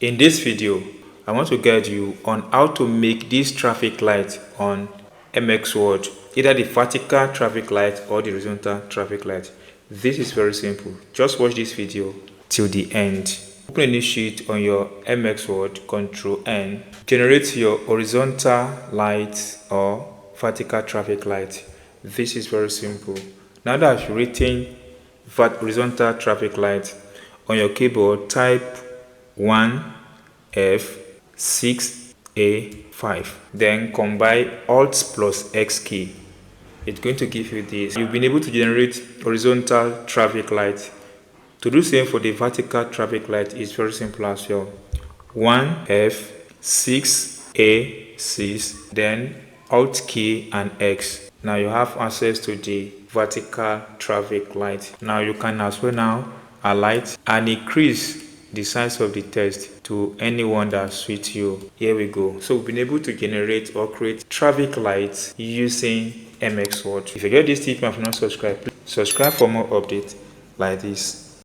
In this video, I want to guide you on how to make this traffic light on MX Word, either the vertical traffic light or the horizontal traffic light. This is very simple. Just watch this video till the end. Open a new sheet on your MX Word, Ctrl N. Generate your horizontal light or vertical traffic light. This is very simple. Now that you've written horizontal traffic light on your keyboard, type 1F6A5. Then combine Alt plus X key. It's going to give you this. You've been able to generate horizontal traffic light. To do same for the vertical traffic light is very simple as well. 1F6A6, then Alt key and X. Now you have access to the vertical traffic light. Now you can as well now highlight and increase the size of the text to anyone that suits you. Here we go. So we've been able to generate or create traffic lights using MX Word. If you get this tip and have not subscribed, please subscribe for more updates like this.